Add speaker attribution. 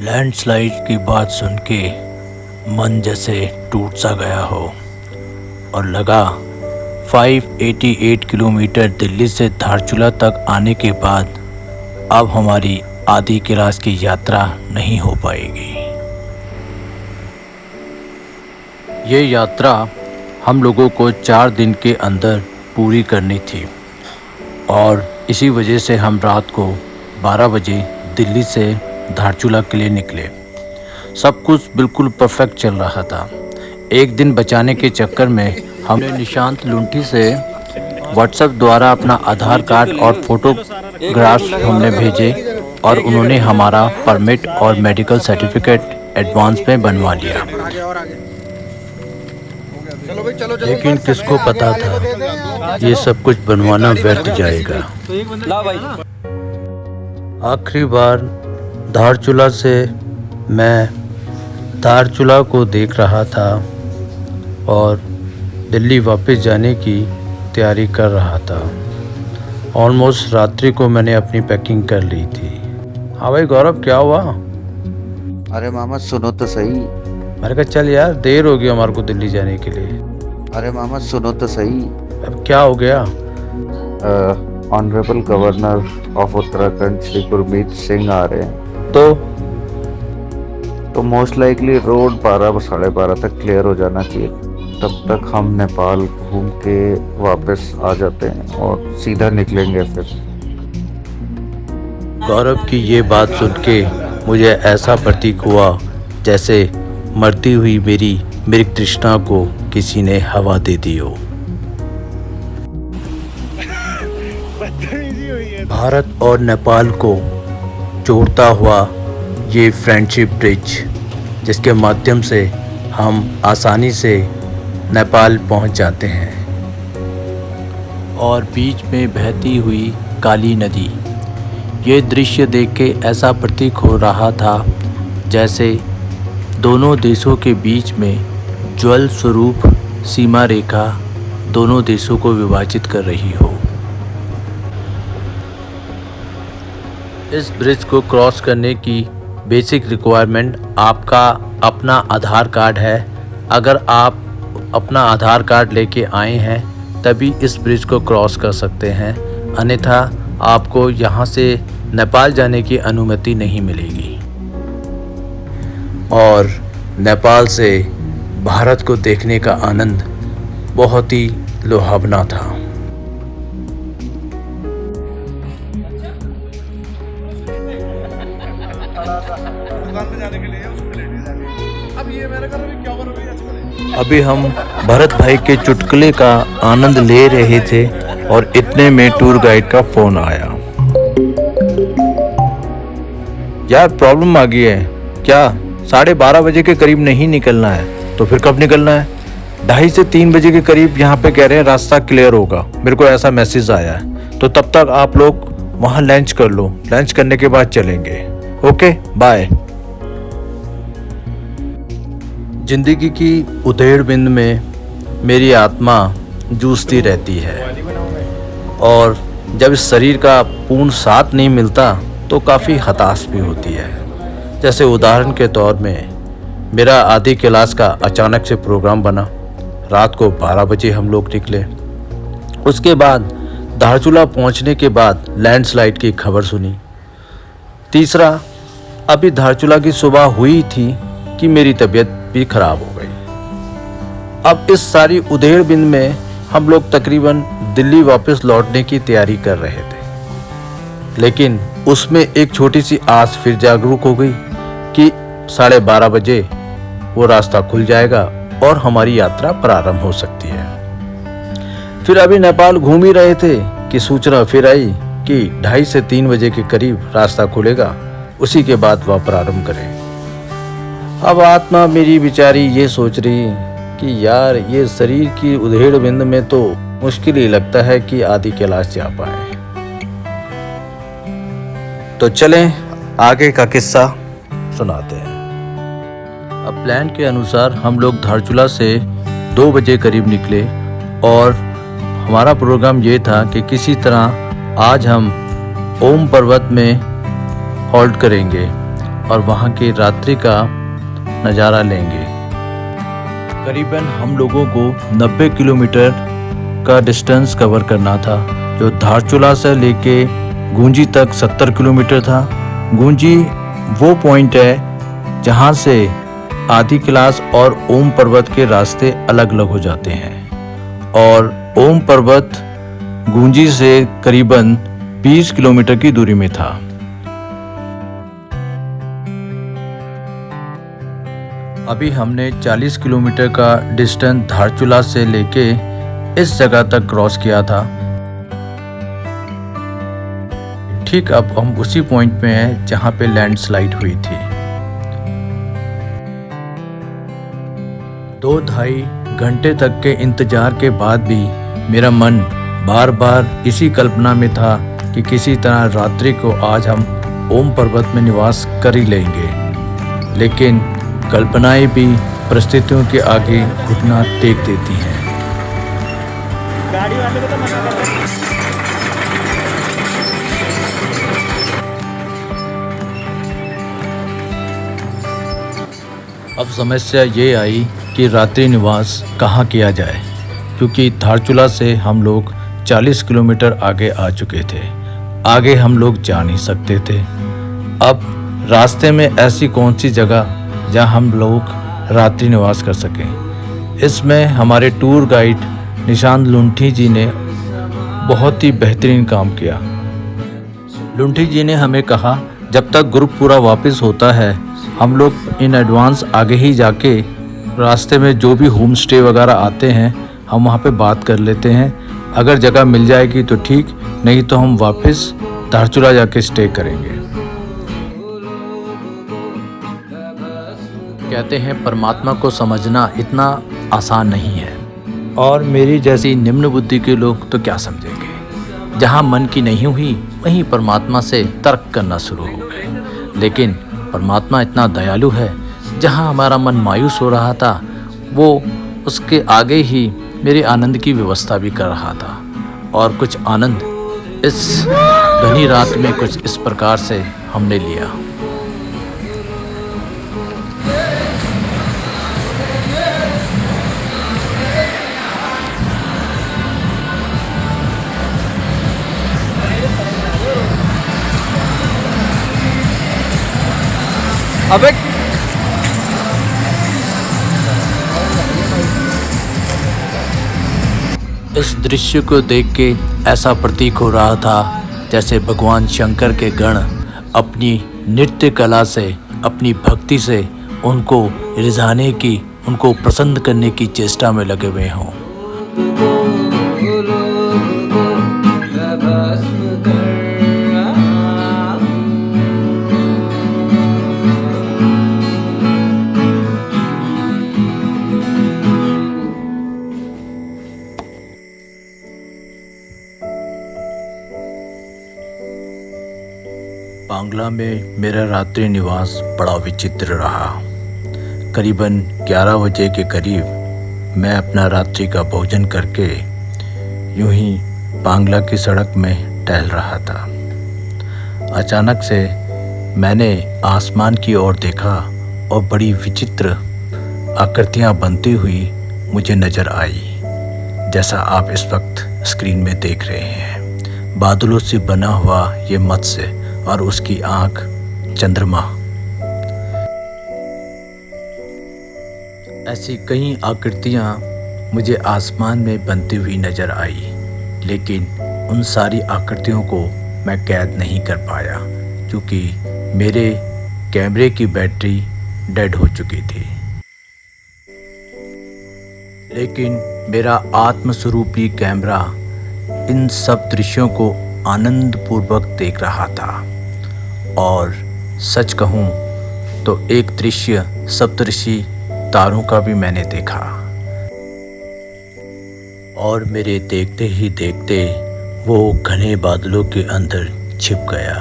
Speaker 1: Landslide की बात सुन के मन जैसे टूट सा गया हो और लगा 588 किलोमीटर दिल्ली से धारचूला तक आने के बाद अब हमारी आधी कैलाश की यात्रा नहीं हो पाएगी। ये यात्रा हम लोगों को 4 दिन के अंदर पूरी करनी थी और इसी वजह से हम रात को 12 बजे दिल्ली से धारचूला के लिए निकले। सब कुछ बिल्कुल परफेक्ट चल रहा था। एक दिन बचाने के चक्कर में हमने निशांत लुंठी से व्हाट्सएप द्वारा अपना आधार कार्ड और फोटोग्राफ्स हमने भेजे और उन्होंने हमारा परमिट और मेडिकल सर्टिफिकेट एडवांस में बनवा लिया। लेकिन किसको पता था ये सब कुछ बनवाना व्यर्थ जाएगा। आखिरी बार धारचूला से मैं धारचूला को देख रहा था और दिल्ली वापस जाने की तैयारी कर रहा था। ऑलमोस्ट रात्रि को मैंने अपनी पैकिंग कर ली थी। हाँ भाई गौरव, क्या हुआ?
Speaker 2: अरे मामा सुनो तो सही।
Speaker 1: मैंने कहा चल यार, देर हो गई हमारे को दिल्ली जाने के लिए।
Speaker 2: अरे मामा सुनो तो सही।
Speaker 1: अब क्या हो गया?
Speaker 2: Honourable governor of Uttarakhand Shri Gurmeet Singh आ रहे हैं। तो मोस्ट लाइकली रोड 12-12:30 तक क्लियर हो जाना चाहिए। तब तक हम नेपाल घूम के वापस आ जाते हैं और सीधा निकलेंगे फिर।
Speaker 1: गौरव की ये बात सुन के मुझे ऐसा प्रतीक हुआ जैसे मरती हुई मेरी मृग तृष्णा को किसी ने हवा दे दी हो। भारत और नेपाल को जोड़ता हुआ ये फ्रेंडशिप ब्रिज, जिसके माध्यम से हम आसानी से नेपाल पहुंच जाते हैं, और बीच में बहती हुई काली नदी। ये दृश्य देख के ऐसा प्रतीक हो रहा था जैसे दोनों देशों के बीच में ज्वल स्वरूप सीमा रेखा दोनों देशों को विभाजित कर रही हो। इस ब्रिज को क्रॉस करने की बेसिक रिक्वायरमेंट आपका अपना आधार कार्ड है। अगर आप अपना आधार कार्ड लेके आए हैं तभी इस ब्रिज को क्रॉस कर सकते हैं, अन्यथा आपको यहाँ से नेपाल जाने की अनुमति नहीं मिलेगी। और नेपाल से भारत को देखने का आनंद बहुत ही लुभावना था। अभी हम भरत भाई के चुटकुले का आनंद ले रहे थे और इतने में टूर गाइड का फोन आया। यार प्रॉब्लम आ गई है। क्या 12:30 बजे के करीब नहीं निकलना है? तो फिर कब निकलना है? 2:30 से 3 बजे के करीब यहाँ पे कह रहे हैं रास्ता क्लियर होगा। मेरे को ऐसा मैसेज आया है। तो तब तक आप लोग वहाँ लंच कर लो, लंच करने के बाद चलेंगे। Okay bye. जिंदगी की उधेड़ बिंद में मेरी आत्मा जूझती रहती है और जब इस शरीर का पूर्ण साथ नहीं मिलता तो काफ़ी हताश भी होती है। जैसे उदाहरण के तौर में मेरा आधी कैलाश का अचानक से प्रोग्राम बना। रात को 12 बजे हम लोग निकले। उसके बाद धारचूला पहुंचने के बाद लैंडस्लाइड की खबर सुनी। तीसरा, अभी धारचूला की सुबह हुई थी कि मेरी तबीयत भी खराब हो गई। अब इस सारी उधेड़ बिंद में हम लोग तकरीबन दिल्ली वापस लौटने की तैयारी कर रहे थे, लेकिन उसमें एक छोटी सी आस फिर जागरूक हो गई कि 12:30 बजे वो रास्ता खुल जाएगा और हमारी यात्रा प्रारंभ हो सकती है। फिर अभी नेपाल घूम ही रहे थे कि सूचना फिर आई कि 2:30 से 3 बजे के करीब रास्ता खुलेगा, उसी के बाद वह प्रारंभ करें। अब आत्मा मेरी बेचारी ये सोच रही कि यार ये शरीर की उधेड़ बिंद में तो मुश्किल ही लगता है कि आधी कैलाश जा पाए। तो चलें आगे का किस्सा सुनाते हैं। अब प्लान के अनुसार हम लोग धारचूला से 2 बजे करीब निकले और हमारा प्रोग्राम ये था कि किसी तरह आज हम ओम पर्वत में हॉल्ट करेंगे और वहाँ की रात्रि का नज़ारा लेंगे। करीबन हम लोगों को 90 किलोमीटर का डिस्टेंस कवर करना था, जो धारचूला से लेके गूंजी तक 70 किलोमीटर था। गूंजी वो पॉइंट है जहाँ से आदि कैलाश और ओम पर्वत के रास्ते अलग अलग हो जाते हैं, और ओम पर्वत गूंजी से करीबन 20 किलोमीटर की दूरी में था। अभी हमने 40 किलोमीटर का डिस्टेंस धारचूला से लेके इस जगह तक क्रॉस किया था। ठीक अब हम उसी पॉइंट पे हैं जहाँ पे लैंडस्लाइड हुई थी। 2-2.5 घंटे तक के इंतजार के बाद भी मेरा मन बार बार इसी कल्पना में था कि किसी तरह रात्रि को आज हम ओम पर्वत में निवास कर ही लेंगे, लेकिन कल्पनाएं भी परिस्थितियों के आगे घुटना टेक देती हैं।
Speaker 3: गाड़ी वाले को तो मना कर रहे हैं।
Speaker 1: अब समस्या ये आई कि रात्रि निवास कहाँ किया जाए, क्योंकि धारचूला से हम लोग 40 किलोमीटर आगे आ चुके थे। आगे हम लोग जा नहीं सकते थे। अब रास्ते में ऐसी कौन सी जगह जहाँ हम लोग रात्रि निवास कर सकें। इसमें हमारे टूर गाइड निशांत लुंठी जी ने बहुत ही बेहतरीन काम किया। लुंठी जी ने हमें कहा जब तक ग्रुप पूरा वापस होता है हम लोग इन एडवांस आगे ही जाके रास्ते में जो भी होम स्टे वगैरह आते हैं हम वहाँ पे बात कर लेते हैं। अगर जगह मिल जाएगी तो ठीक, नहीं तो हम वापस धारचूला जाके स्टे करेंगे। कहते हैं परमात्मा को समझना इतना आसान नहीं है, और मेरी जैसी निम्न बुद्धि के लोग तो क्या समझेंगे। जहाँ मन की नहीं हुई वहीं परमात्मा से तर्क करना शुरू हो गए। लेकिन परमात्मा इतना दयालु है, जहाँ हमारा मन मायूस हो रहा था वो उसके आगे ही मेरे आनंद की व्यवस्था भी कर रहा था। और कुछ आनंद इस घनी रात में कुछ इस प्रकार से हमने लिया।
Speaker 3: अबे
Speaker 1: इस दृश्य को देख के ऐसा प्रतीक हो रहा था जैसे भगवान शंकर के गण अपनी नृत्य कला से, अपनी भक्ति से उनको रिझाने की, उनको प्रसन्न करने की चेष्टा में लगे हुए हों। बांग्ला में मेरा रात्रि निवास बड़ा विचित्र रहा। करीबन 11 बजे के करीब मैं अपना रात्रि का भोजन करके यूं ही बांग्ला की सड़क में टहल रहा था। अचानक से मैंने आसमान की ओर देखा और बड़ी विचित्र आकृतियां बनती हुई मुझे नज़र आई, जैसा आप इस वक्त स्क्रीन में देख रहे हैं। बादलों से बना हुआ ये मत्स्य और उसकी आंख चंद्रमा। ऐसी कई आकृतियां मुझे आसमान में बनती हुई नजर आई, लेकिन उन सारी आकृतियों को मैं कैद नहीं कर पाया, क्योंकि मेरे कैमरे की बैटरी डेड हो चुकी थी। लेकिन मेरा आत्मस्वरूपी कैमरा इन सब दृश्यों को आनंद पूर्वक देख रहा था। और सच कहूँ तो एक दृश्य सप्तऋषि तारों का भी मैंने देखा, और मेरे देखते ही देखते वो घने बादलों के अंदर छिप गया।